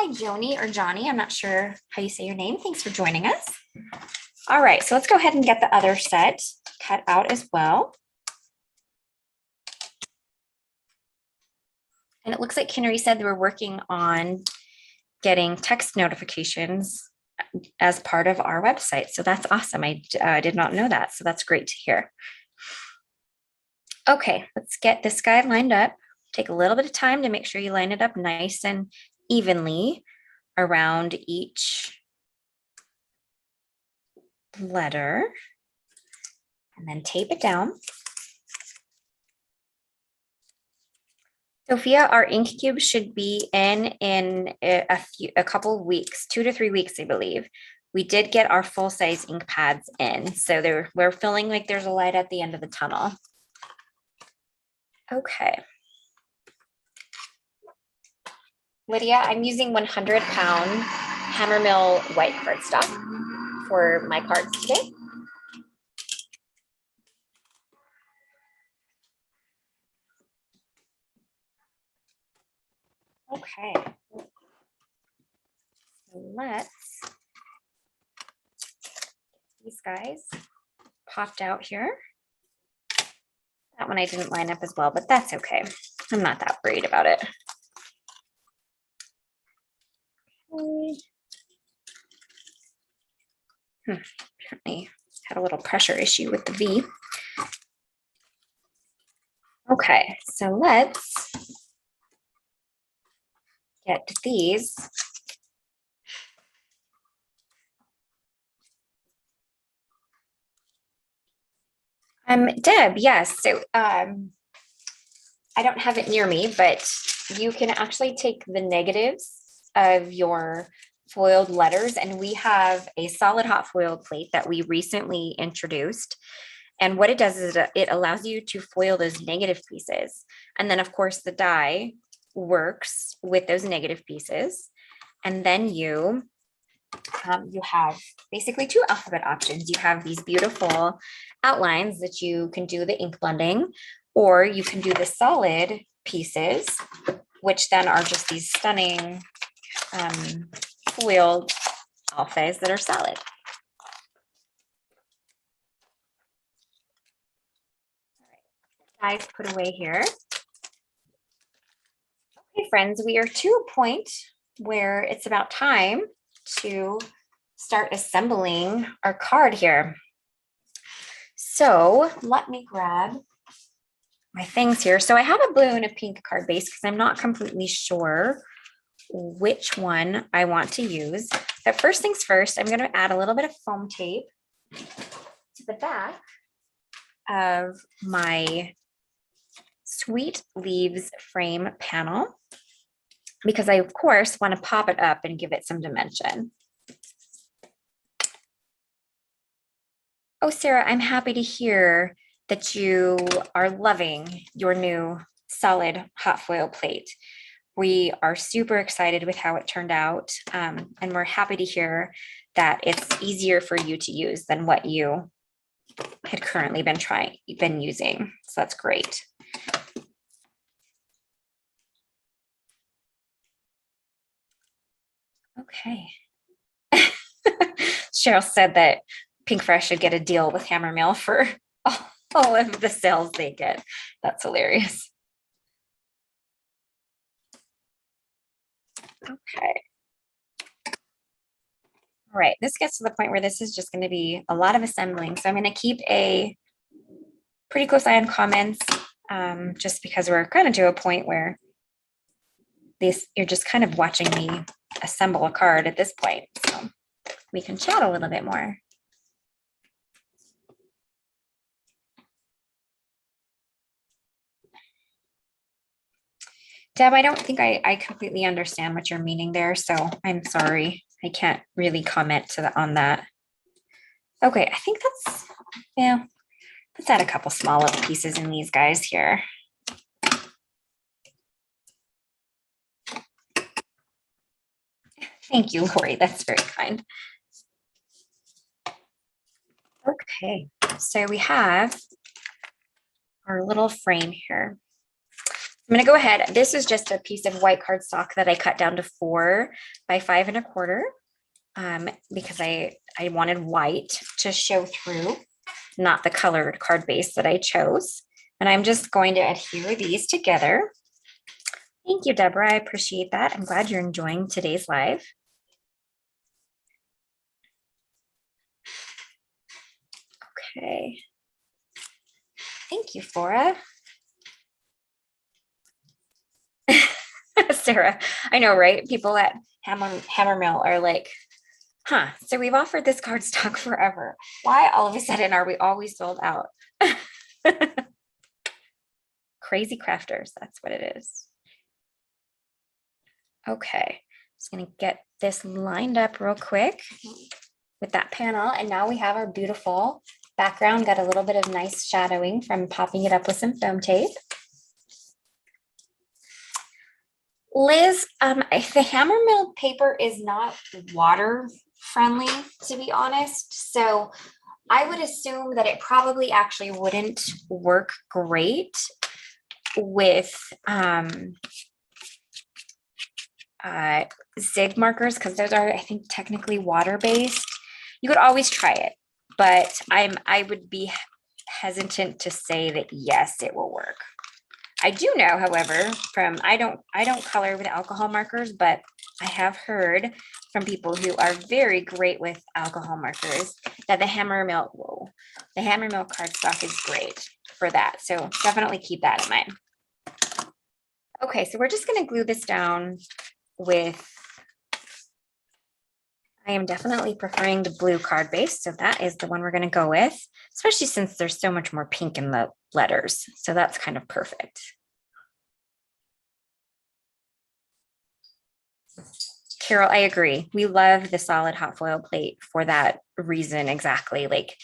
Joni or Johnny. I'm not sure how you say your name. Thanks for joining us. All right, so let's go ahead and get the other set cut out as well. And it looks like Kinnery said they were working on getting text notifications as part of our website. So that's awesome. I did not know that. So that's great to hear. Okay, let's get this guy lined up. Take a little bit of time to make sure you line it up nice and evenly around each letter, and then tape it down. Sophia, our ink cube should be in a couple of weeks, 2 to 3 weeks, I believe. We did get our full-size ink pads in, so we're feeling like there's a light at the end of the tunnel. Okay. Lydia, I'm using 100-pound Hammermill white cardstock for my cards today. Okay. So let's get these guys popped out here. That one I didn't line up as well, but that's okay. I'm not that worried about it. Apparently had a little pressure issue with the V. Okay, so let's get these. Deb, yes. So I don't have it near me, but you can actually take the negatives of your foiled letters, and we have a solid hot foil plate that we recently introduced. And what it does is it allows you to foil those negative pieces. And then of course the die works with those negative pieces. And then you have basically 2 alphabet options. You have these beautiful outlines that you can do the ink blending, or you can do the solid pieces, which then are just these stunning foiled alphas that are solid. All right, guys, put away here. Okay, friends, we are to a point where it's about time to start assembling our card here. So let me grab my things here. So I have a blue and a pink card base because I'm not completely sure which one I want to use. But first things first, I'm going to add a little bit of foam tape to the back of my Sweet Leaves frame panel because I, of course, want to pop it up and give it some dimension. Oh, Sarah, I'm happy to hear that you are loving your new solid hot foil plate. We are super excited with how it turned out, and we're happy to hear that it's easier for you to use than what you had currently been using. So that's great. Okay. Cheryl said that Pinkfresh should get a deal with Hammermill for all of the sales they get. That's hilarious. Okay. All right, this gets to the point where this is just going to be a lot of assembling. So I'm going to keep a pretty close eye on comments, just because we're kind of to a point where you're just kind of watching me assemble a card at this point. So we can chat a little bit more. Deb, I don't think I completely understand what you're meaning there, so I'm sorry. I can't really comment on that. Okay, I think that's, yeah, let's add a couple small little pieces in these guys here. Thank you, Lori. That's very kind. Okay, so we have our little frame here. I'm going to go ahead. This is just a piece of white cardstock that I cut down to 4 by 5 1/4, because I wanted white to show through, not the colored card base that I chose. And I'm just going to adhere these together. Thank you, Deborah. I appreciate that. I'm glad you're enjoying today's live. Okay. Thank you, Flora. Sarah, I know, right? People at Hammermill are like, huh, so we've offered this cardstock forever. Why all of a sudden are we always sold out? Crazy crafters, that's what it is. Okay, just gonna get this lined up real quick with that panel. And now we have our beautiful background, got a little bit of nice shadowing from popping it up with some foam tape. Liz, the Hammermill paper is not water friendly, to be honest. So I would assume that it probably actually wouldn't work great with zig markers, because those are, I think, technically water-based. You could always try it, but I would be hesitant to say that yes, it will work. I do know, however, I don't color with alcohol markers, but I have heard from people who are very great with alcohol markers that the Hammermill cardstock is great for that. So definitely keep that in mind. Okay, so we're just going to glue this down with, I am definitely preferring the blue card base. So that is the one we're going to go with, especially since there's so much more pink in the letters. So that's kind of perfect. Carol, I agree. We love the solid hot foil plate for that reason exactly. Like,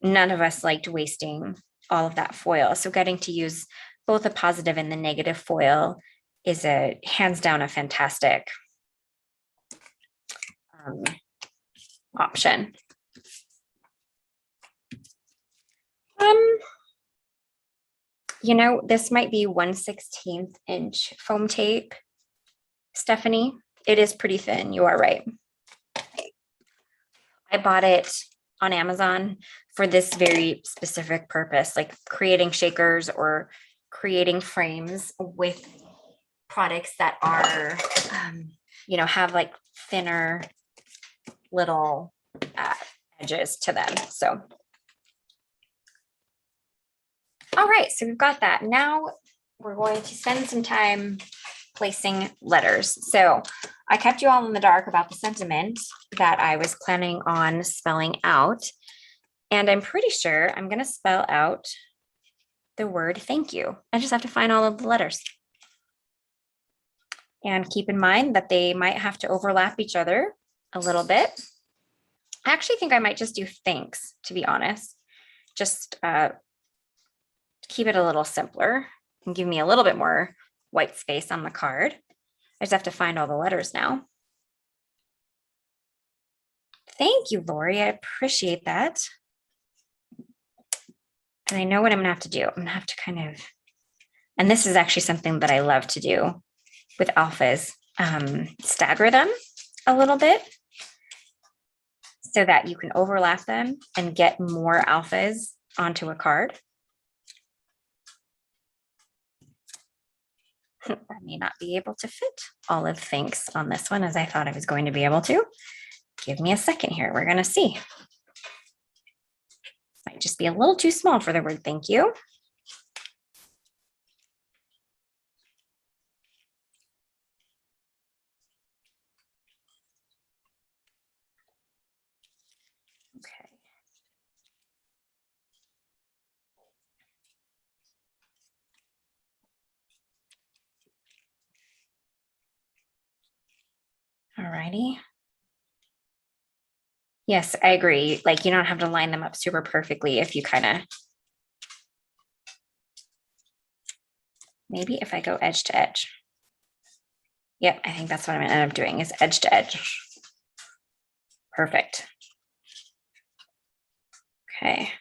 none of us liked wasting all of that foil. So getting to use both the positive and the negative foil is hands down a fantastic option. You know, this might be 1/16 inch foam tape, Stephanie. It is pretty thin. You are right. I bought it on Amazon for this very specific purpose, like creating shakers or creating frames with products that are, you know, have like thinner little edges to them. So All right, so we've got that. Now we're going to spend some time placing letters. So I kept you all in the dark about the sentiment that I was planning on spelling out. And I'm pretty sure I'm going to spell out the word thank you. I just have to find all of the letters. And keep in mind that they might have to overlap each other a little bit. I actually think I might just do thanks, to be honest. Just keep it a little simpler and give me a little bit more white space on the card. I just have to find all the letters now. Thank you, Lori. I appreciate that. And I know what I'm gonna have to do. I'm gonna have to kind of, and this is actually something that I love to do with alphas, stagger them a little bit so that you can overlap them and get more alphas onto a card. I may not be able to fit all of thanks on this one as I thought I was going to be able to. Give me a second here. We're gonna see. Might just be a little too small for the word thank you. Okay. All righty. Yes, I agree. Like you don't have to line them up super perfectly if you kind of, maybe if I go edge to edge. Yep, I think that's what I'm gonna end up doing is edge to edge. Perfect. Okay.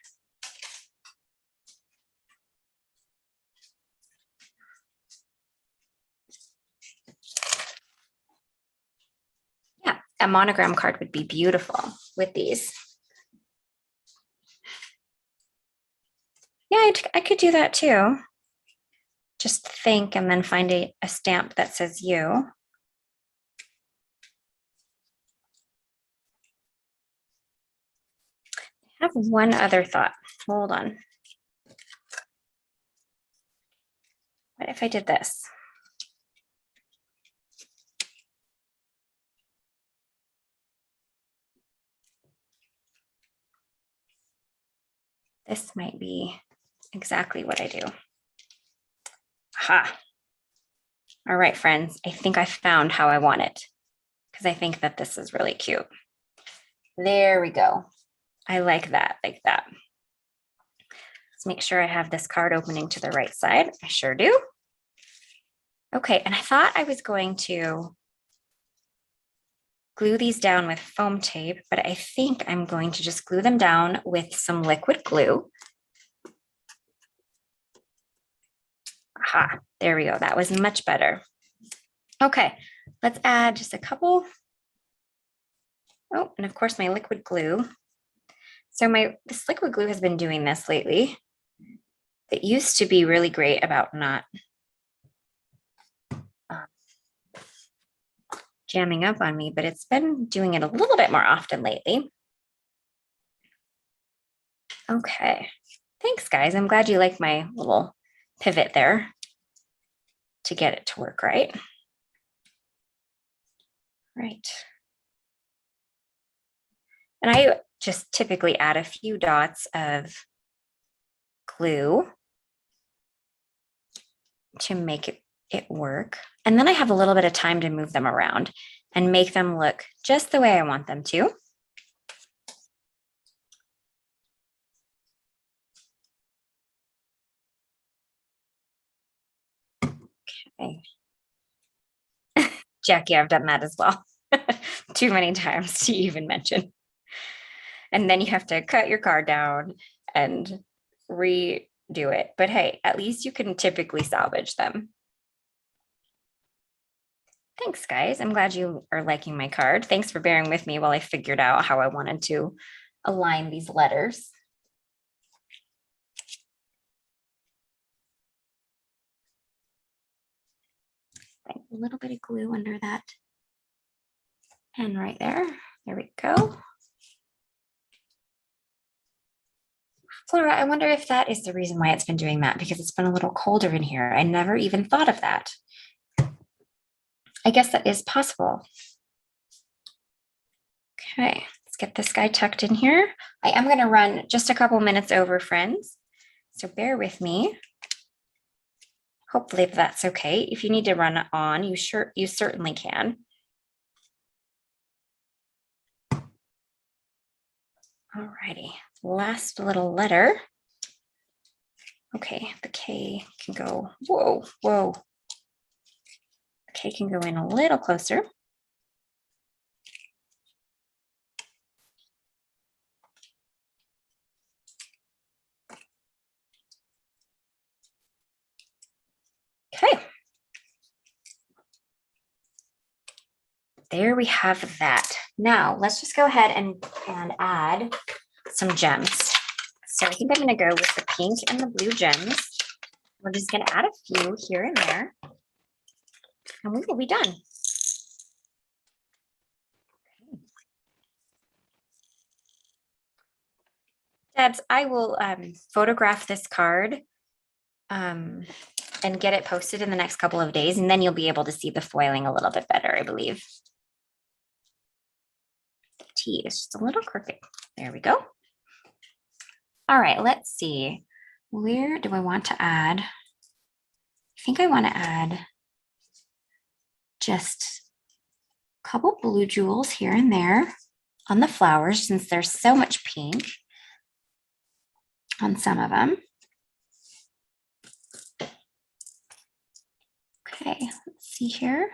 Yeah, a monogram card would be beautiful with these. Yeah, I could do that too. Just think and then find a stamp that says you. I have one other thought. Hold on. What if I did this? This might be exactly what I do. Aha. All right, friends, I think I found how I want it because I think that this is really cute. There we go. I like that, like that. Let's make sure I have this card opening to the right side. I sure do. Okay, and I thought I was going to glue these down with foam tape, but I think I'm going to just glue them down with some liquid glue. Aha, there we go. That was much better. Okay, let's add just a couple. Oh, and of course my liquid glue. So this liquid glue has been doing this lately. It used to be really great about not jamming up on me, but it's been doing it a little bit more often lately. Okay, thanks guys. I'm glad you like my little pivot there to get it to work right. Right. And I just typically add a few dots of glue to make it work. And then I have a little bit of time to move them around and make them look just the way I want them to. Okay. Jackie, I've done that as well. Too many times to even mention. And then you have to cut your card down and redo it. But hey, at least you can typically salvage them. Thanks, guys. I'm glad you are liking my card. Thanks for bearing with me while I figured out how I wanted to align these letters. A little bit of glue under that. And right there, there we go. Flora, I wonder if that is the reason why it's been doing that, because it's been a little colder in here. I never even thought of that. I guess that is possible. Okay, let's get this guy tucked in here. I am going to run just a couple minutes over, friends, so bear with me. Hopefully that's okay. If you need to run on, you certainly can. Alrighty, last little letter. Okay, the K can go, whoa. The K can go in a little closer. Okay. There we have that. Now let's just go ahead and add some gems. So I think I'm going to go with the pink and the blue gems. We're just going to add a few here and there, and we will be done. Debs, I will photograph this card and get it posted in the next couple of days, and then you'll be able to see the foiling a little bit better, I believe. The T is just a little crooked. There we go. All right, let's see. Where do I want to add? I think I want to add just a couple blue jewels here and there on the flowers, since there's so much pink on some of them. Okay, let's see here.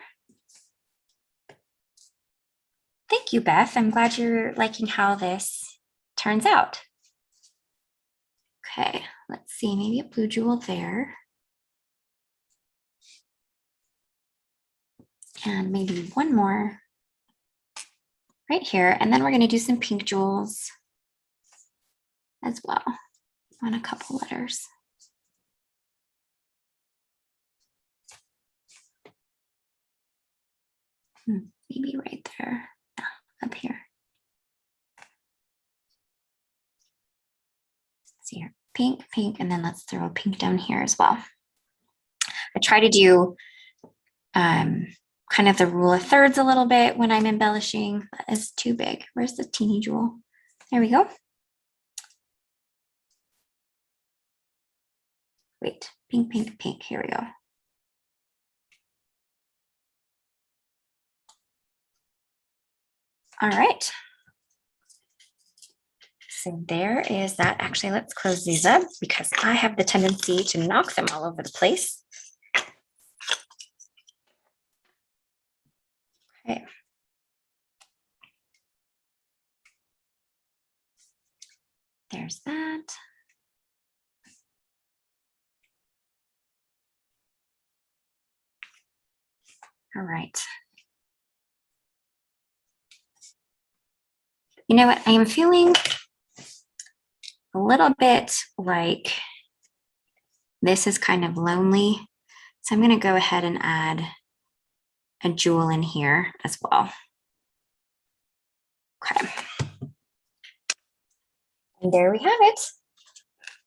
Thank you, Beth. I'm glad you're liking how this turns out. Okay, let's see, maybe a blue jewel there. And maybe one more right here. And then we're going to do some pink jewels as well on a couple letters. Maybe right there, up here. Let's see here, pink, pink, and then let's throw a pink down here as well. I try to do kind of the rule of thirds a little bit when I'm embellishing. That is too big. Where's the teeny jewel? There we go. Wait, pink, pink, pink. Here we go. All right. So there is that. Actually, let's close these up because I have the tendency to knock them all over the place. Okay. There's that. All right. You know what? I am feeling a little bit like this is kind of lonely. So I'm going to go ahead and add a jewel in here as well. Okay. And there we have it.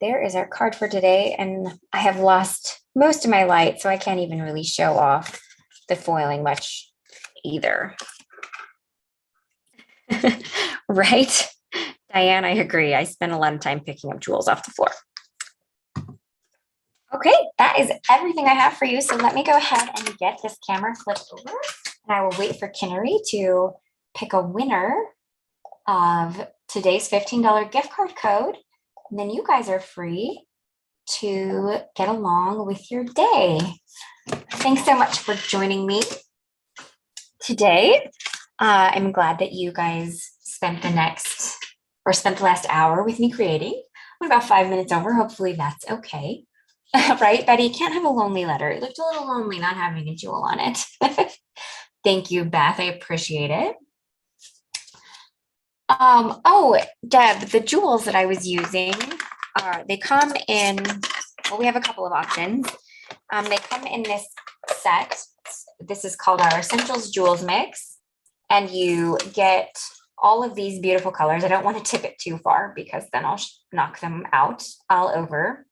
There is our card for today. And I have lost most of my light, so I can't even really show off the foiling much either. Right? Diane, I agree. I spent a lot of time picking up jewels off the floor. Okay, that is everything I have for you. So let me go ahead and get this camera flipped over, and I will wait for Kinnery to pick a winner of today's $15 gift card code. And then you guys are free to get along with your day. Thanks so much for joining me today. I'm glad that you guys spent the last hour with me creating. I'm about 5 minutes over. Hopefully that's okay. Right, Betty? Can't have a lonely letter. It looked a little lonely not having a jewel on it. Thank you, Beth. I appreciate it. Oh, Deb, the jewels that I was using, they come in, well, we have a couple of options. They come in this set. This is called our Essentials Jewels Mix. And you get all of these beautiful colors. I don't want to tip it too far because then I'll knock them out all over.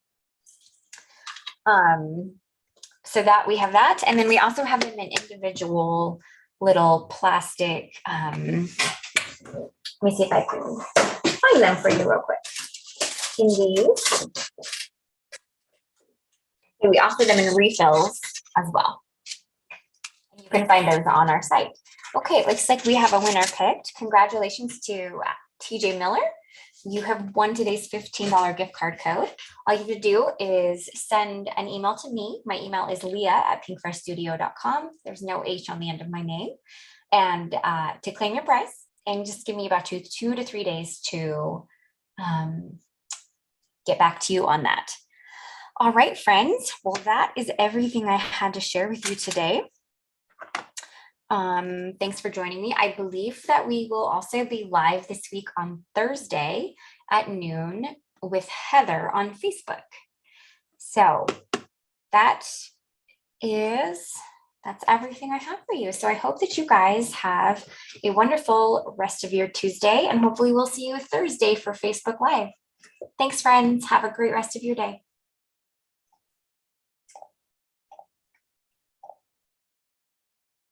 So that we have that. And then we also have them in individual little plastic, let me see if I can find them for you real quick. In these. And we offer them in refills as well. You can find those on our site. Okay, it looks like we have a winner picked. Congratulations to TJ Miller. You have won today's $15 gift card code. All you have to do is send an email to me. My email is leah@pinkfreshstudio.com. There's no H on the end of my name. And to claim your prize, and just give me about two to 3 days to get back to you on that. All right, friends. Well, that is everything I had to share with you today. Thanks for joining me. I believe that we will also be live this week on Thursday at noon with Heather on Facebook. So that's everything I have for you. So I hope that you guys have a wonderful rest of your Tuesday, and hopefully we'll see you Thursday for Facebook Live. Thanks, friends. Have a great rest of your day.